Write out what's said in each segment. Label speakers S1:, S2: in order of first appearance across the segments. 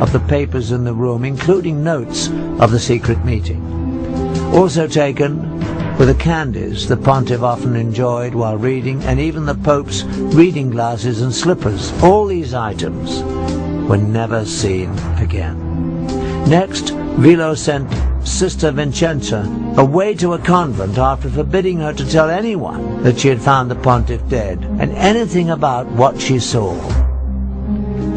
S1: of the papers in the room, including notes of the secret meeting. Also taken were the candies the pontiff often enjoyed while reading, and even the Pope's reading glasses and slippers. All these items were never seen again. Next, Vilo sent Sister Vincenza away to a convent after forbidding her to tell anyone that she had found the pontiff dead and anything about what she saw.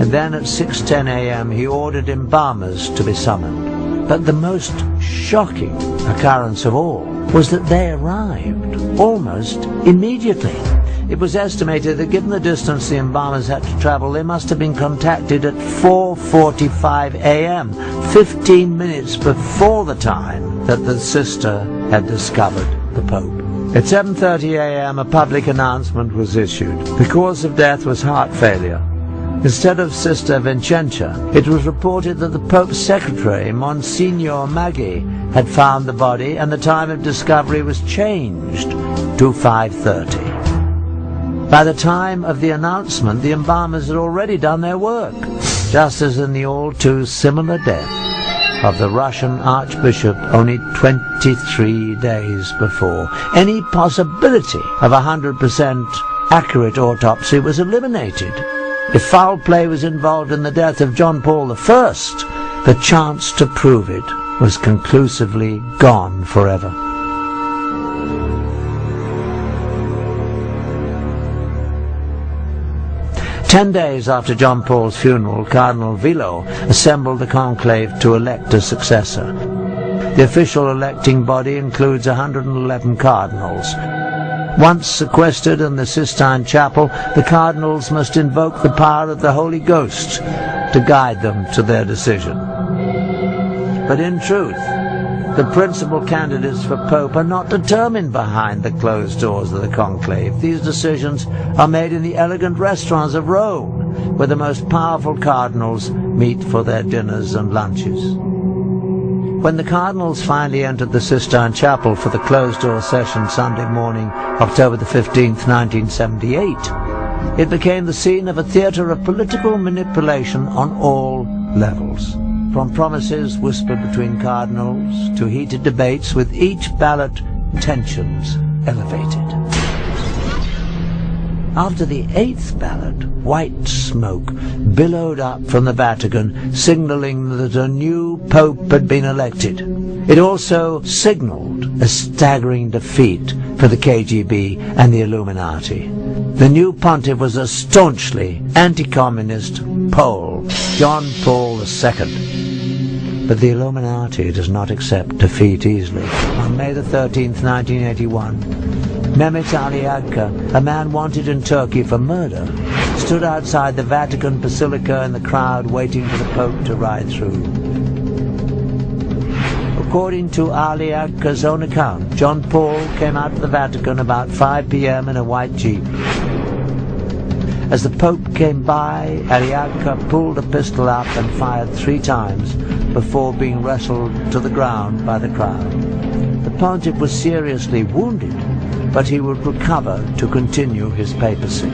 S1: And then at 6:10 a.m. he ordered embalmers to be summoned. But the most shocking occurrence of all was that they arrived almost immediately. It was estimated that given the distance the embalmers had to travel, they must have been contacted at 4:45 a.m., 15 minutes before the time that the sister had discovered the Pope. At 7:30 a.m. a public announcement was issued. The cause of death was heart failure. Instead of Sister Vincenza, it was reported that the Pope's secretary, Monsignor Maggi, had found the body, and the time of discovery was changed to 5:30. By the time of the announcement, the embalmers had already done their work, just as in the all-too-similar death of the Russian Archbishop only 23 days before. Any possibility of 100% accurate autopsy was eliminated. If foul play was involved in the death of John Paul I, the chance to prove it was conclusively gone forever. Ten days after John Paul's funeral, Cardinal Vilo assembled the conclave to elect a successor. The official electing body includes 111 cardinals. Once sequestered in the Sistine Chapel, the cardinals must invoke the power of the Holy Ghost to guide them to their decision. But in truth, the principal candidates for Pope are not determined behind the closed doors of the conclave. These decisions are made in the elegant restaurants of Rome, where the most powerful cardinals meet for their dinners and lunches. When the cardinals finally entered the Sistine Chapel for the closed-door session Sunday morning, October the 15th, 1978, it became the scene of a theatre of political manipulation on all levels. From promises whispered between cardinals to heated debates, with each ballot tensions elevated. After the 8th ballot, white smoke billowed up from the Vatican, signaling that a new pope had been elected. It also signaled a staggering defeat for the KGB and the Illuminati. The new pontiff was a staunchly anti-communist Pole, John Paul II. But the Illuminati does not accept defeat easily. On May the 13th, 1981, Mehmet Ali Agca, a man wanted in Turkey for murder, stood outside the Vatican Basilica in the crowd waiting for the Pope to ride through. According to Ali Agca's own account, John Paul came out of the Vatican about 5 p.m. in a white jeep. As the Pope came by, Ali Agca pulled a pistol up and fired 3 times before being wrestled to the ground by the crowd. The pontiff was seriously wounded, but he would recover to continue his papacy.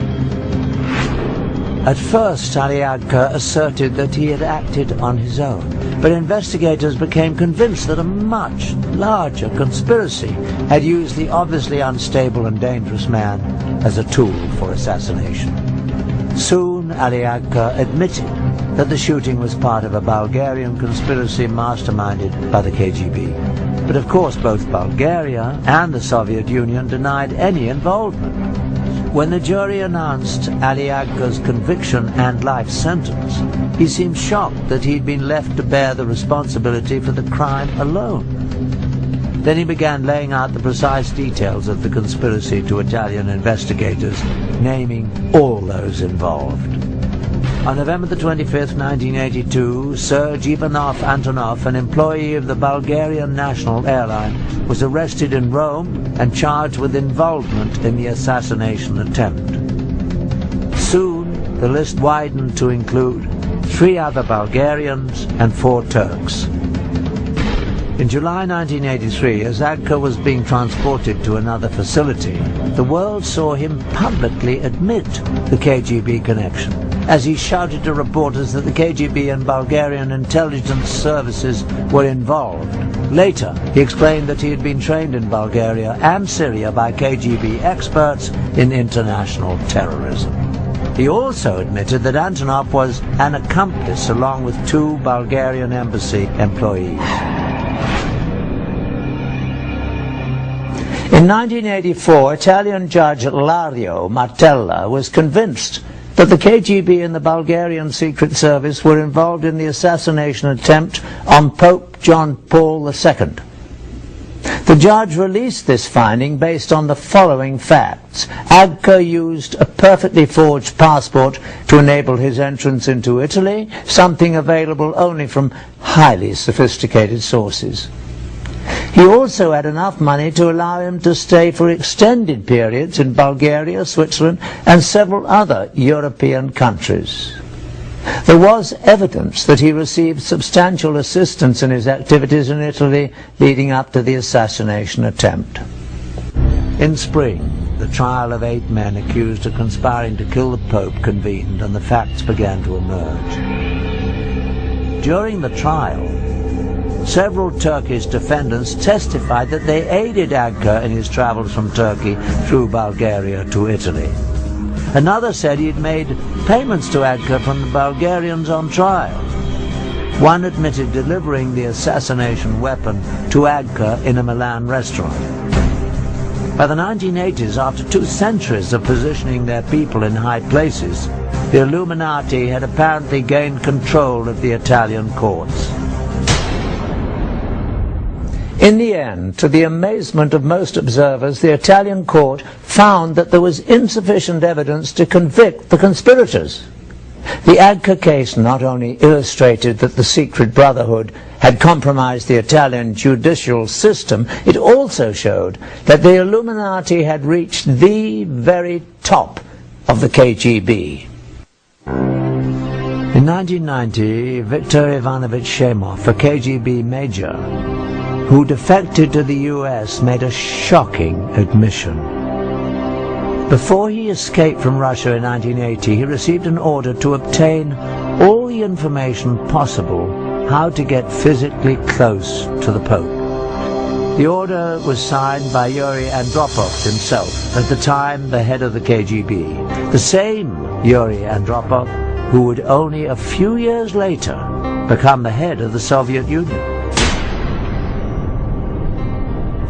S1: At first, Ali Agca asserted that he had acted on his own, but investigators became convinced that a much larger conspiracy had used the obviously unstable and dangerous man as a tool for assassination. Soon, Ali Agca admitted that the shooting was part of a Bulgarian conspiracy masterminded by the KGB. But of course, both Bulgaria and the Soviet Union denied any involvement. When the jury announced Ali Agca's conviction and life sentence, he seemed shocked that he'd been left to bear the responsibility for the crime alone. Then he began laying out the precise details of the conspiracy to Italian investigators, naming all those involved. On November the 25th, 1982, Serge Ivanov Antonov, an employee of the Bulgarian National Airline, was arrested in Rome and charged with involvement in the assassination attempt. Soon, the list widened to include 3 other Bulgarians and 4 Turks. In July 1983, as Agca was being transported to another facility, the world saw him publicly admit the KGB connection. as he shouted to reporters that the KGB and Bulgarian intelligence services were involved. Later, he explained that he had been trained in Bulgaria and Syria by KGB experts in international terrorism. He also admitted that Antonov was an accomplice along with 2 Bulgarian embassy employees. In 1984, Italian judge Lario Martella was convinced that the KGB and the Bulgarian Secret Service were involved in the assassination attempt on Pope John Paul II. The judge released this finding based on the following facts. Agca used a perfectly forged passport to enable his entrance into Italy, something available only from highly sophisticated sources. He also had enough money to allow him to stay for extended periods in Bulgaria, Switzerland, and several other European countries. There was evidence that he received substantial assistance in his activities in Italy leading up to the assassination attempt. In spring, the trial of 8 men accused of conspiring to kill the Pope convened, and the facts began to emerge. During the trial, several Turkish defendants testified that they aided Agca in his travels from Turkey through Bulgaria to Italy. Another said he had made payments to Agca from the Bulgarians on trial. One admitted delivering the assassination weapon to Agca in a Milan restaurant. By the 1980s, after 2 centuries of positioning their people in high places, the Illuminati had apparently gained control of the Italian courts. In the end, to the amazement of most observers, the Italian court found that there was insufficient evidence to convict the conspirators. The Agca case not only illustrated that the secret brotherhood had compromised the Italian judicial system, it also showed that the Illuminati had reached the very top of the KGB. In 1990, Viktor Ivanovich Shemov, a KGB major, who defected to the US, made a shocking admission. Before he escaped from Russia in 1980, he received an order to obtain all the information possible how to get physically close to the Pope. The order was signed by Yuri Andropov himself, at the time the head of the KGB, the same Yuri Andropov who would only a few years later become the head of the Soviet Union.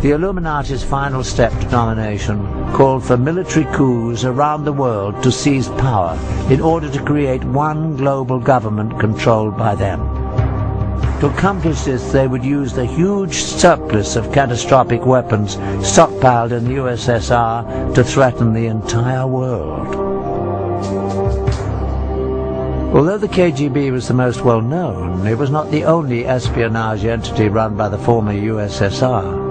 S1: The Illuminati's final step to domination called for military coups around the world to seize power in order to create one global government controlled by them. To accomplish this, they would use the huge surplus of catastrophic weapons stockpiled in the USSR to threaten the entire world. Although the KGB was the most well-known, it was not the only espionage entity run by the former USSR.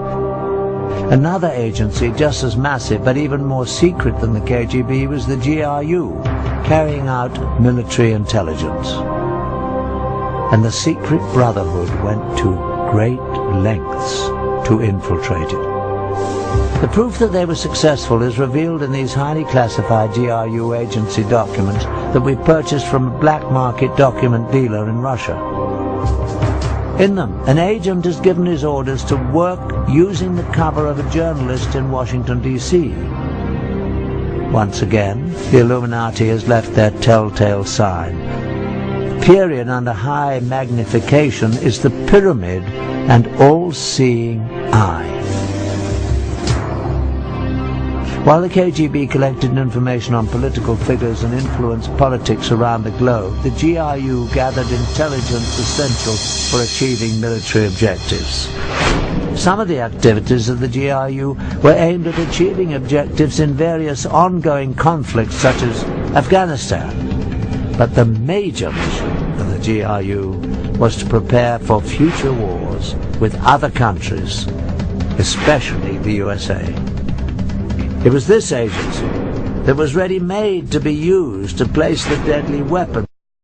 S1: Another agency just as massive but even more secret than the KGB was the GRU, carrying out military intelligence. And the secret brotherhood went to great lengths to infiltrate it. The proof that they were successful is revealed in these highly classified GRU agency documents that we purchased from a black market document dealer in Russia. In them, an agent is given his orders to work using the cover of a journalist in Washington, D.C. Once again, the Illuminati has left their telltale sign. The period under high magnification is the pyramid and all-seeing eye. While the KGB collected information on political figures and influenced politics around the globe, the GRU gathered intelligence essential for achieving military objectives. Some of the activities of the GRU were aimed at achieving objectives in various ongoing conflicts such as Afghanistan. But the major mission of the GRU was to prepare for future wars with other countries, especially the USA. It was this agency that was ready-made to be used to place the deadly weapon